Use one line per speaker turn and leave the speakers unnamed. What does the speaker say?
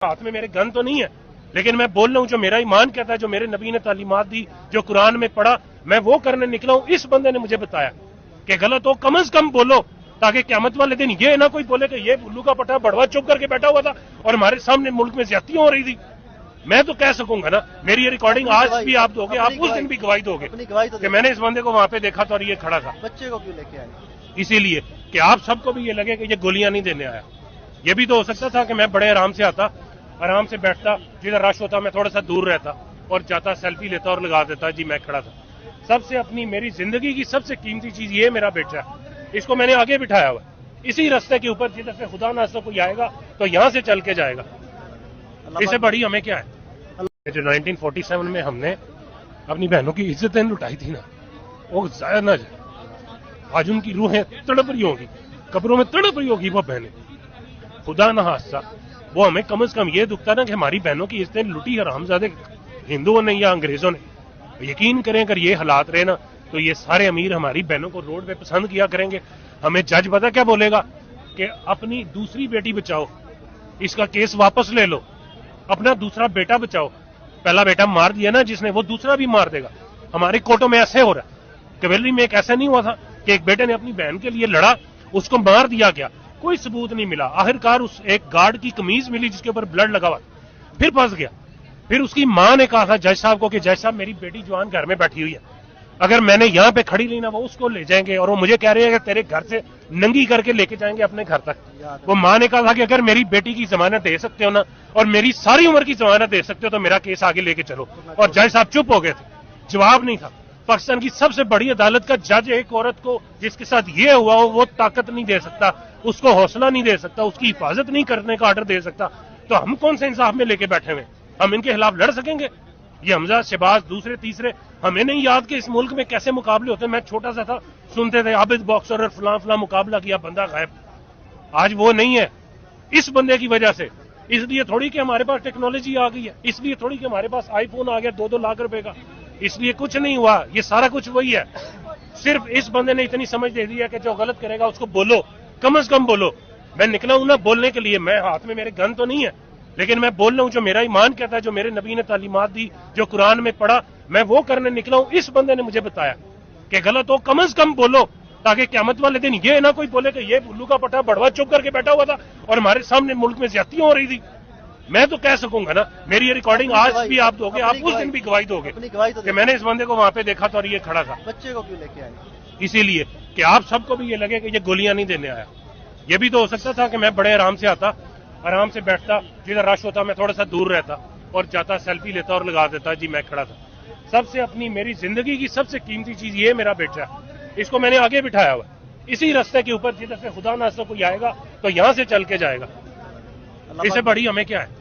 हाथ में मेरे गन तो नहीं है, लेकिन मैं बोल रहा हूँ जो मेरा ईमान कहता है, जो मेरे नबी ने तालीमात दी, जो कुरान में पढ़ा, मैं वो करने निकला हूँ। इस बंदे ने मुझे बताया कि गलत हो, कम से कम बोलो, ताकि क़यामत वाले दिन ये ना कोई बोले कि ये उल्लू का पट्टा बड़वा चुप करके बैठा हुआ था और हमारे सामने मुल्क में ज्यादतियां हो रही थी। मैं तो कह सकूंगा ना, मेरी ये रिकॉर्डिंग आज भी आप दोगे, आप उस दिन भी गवाही दोगे कि मैंने इस बंदे को वहां पे देखा था और ये खड़ा था।
बच्चे को क्यों लेके आए?
इसीलिए कि आप सबको भी ये लगे कि ये गोलियां नहीं देने आया। ये भी तो हो सकता था कि मैं बड़े आराम से आता, आराम से बैठता, जिधर रश होता मैं थोड़ा सा दूर रहता और जाता, सेल्फी लेता और लगा देता जी मैं खड़ा था। सबसे अपनी मेरी जिंदगी की सबसे कीमती चीज ये मेरा बेटा है, इसको मैंने आगे बिठाया हुआ इसी रास्ते के ऊपर, जिधर से खुदा ना कोई आएगा तो यहां से चल के जाएगा। इससे बड़ी हमें क्या है? जो 1947 में हमने अपनी बहनों की इज्जतें लुटाई थी ना, वो जाया ना जाए। आज उनकी रूहें तड़प रही होगी, कब्रों में तड़प रही होगी वो बहनें। खुदा ना हादसा, वो हमें कम से कम ये दुखता ना कि हमारी बहनों की इज्जतें लुटी हरामजादे हिंदुओं ने या अंग्रेजों ने। यकीन करें अगर ये हालात रहे ना, तो ये सारे अमीर हमारी बहनों को रोड पे पसंद किया करेंगे। हमें जज पता क्या बोलेगा कि अपनी दूसरी बेटी बचाओ, इसका केस वापस ले लो, अपना दूसरा बेटा बचाओ। पहला बेटा मार दिया ना जिसने, वो दूसरा भी मार देगा। हमारे कोर्टों में ऐसे हो रहा है। कैवेलरी में एक ऐसा नहीं हुआ था कि एक बेटे ने अपनी बहन के लिए लड़ा, उसको मार दिया गया, कोई सबूत नहीं मिला। आखिरकार उस एक गार्ड की कमीज मिली जिसके ऊपर ब्लड लगा हुआ, फिर फंस गया। फिर उसकी मां ने कहा था जज साहब को कि जज साहब मेरी बेटी जवान घर में बैठी हुई है, अगर मैंने यहां पे खड़ी ली ना, वो उसको ले जाएंगे और वो मुझे कह रहे हैं कि तेरे घर से नंगी करके लेके जाएंगे अपने घर तक। वो मां ने कहा था कि अगर मेरी बेटी की जमानत दे सकते हो ना, और मेरी सारी उम्र की जमानत दे सकते हो, तो मेरा केस आगे लेके चलो। और जज साहब चुप हो गए थे, जवाब नहीं था। पाकिस्तान की सबसे बड़ी अदालत का जज एक औरत को जिसके साथ ये हुआ हो, वो ताकत नहीं दे सकता, उसको हौसला नहीं दे सकता, उसकी हिफाजत नहीं करने का ऑर्डर दे सकता, तो हम कौन से इंसाफ में लेके बैठे हुए? हम इनके खिलाफ लड़ सकेंगे? ये हमजा, शहबाज, दूसरे तीसरे, हमें नहीं याद कि इस मुल्क में कैसे मुकाबले होते हैं। मैं छोटा सा था, सुनते थे आबिद बॉक्सर और फलां फलां मुकाबला किया, बंदा गायब। आज वो नहीं है, इस बंदे की वजह से। इसलिए थोड़ी कि हमारे पास टेक्नोलॉजी आ गई है, इसलिए थोड़ी कि हमारे पास आईफोन आ गया 2-2 लाख रुपए का, इसलिए कुछ नहीं हुआ। ये सारा कुछ वही है। सिर्फ इस बंदे ने इतनी समझ दे दी है कि जो गलत करेगा उसको बोलो, कम से कम बोलो। मैं निकला हूं ना बोलने के लिए, मैं हाथ में मेरे गन तो नहीं है, लेकिन मैं बोल रहा हूं जो मेरा ईमान कहता है, जो मेरे नबी ने तालीमात दी, जो कुरान में पढ़ा, मैं वो करने निकला हूं। इस बंदे ने मुझे बताया कि गलत हो, कम से कम बोलो, ताकि क़यामत वाले दिन ये ना कोई बोले कि ये उल्लू का पट्टा बड़वा चुप करके बैठा हुआ था और हमारे सामने मुल्क में ज्यादतियां हो रही थी। मैं तो कह सकूंगा ना, मेरी ये रिकॉर्डिंग आज भी आप दोगे, आप उस दिन भी गवाही दोगे कि मैंने इस बंदे को वहां पे देखा था और ये खड़ा था।
बच्चे को क्यों लेके आए?
इसीलिए कि आप सबको भी ये लगे कि ये गोलियां नहीं देने आया। ये भी तो हो सकता था कि मैं बड़े आराम से आता, आराम से बैठता, जिधर रश होता मैं थोड़ा सा दूर रहता और जाता, सेल्फी लेता और लगा देता जी मैं खड़ा था। सबसे अपनी मेरी जिंदगी की सबसे कीमती चीज ये मेरा बेटा है, इसको मैंने आगे बिठाया हुआ इसी रास्ते के ऊपर, जिधर से खुदा ना कोई आएगा तो यहां से चल के जाएगा। इससे बड़ी हमें क्या है?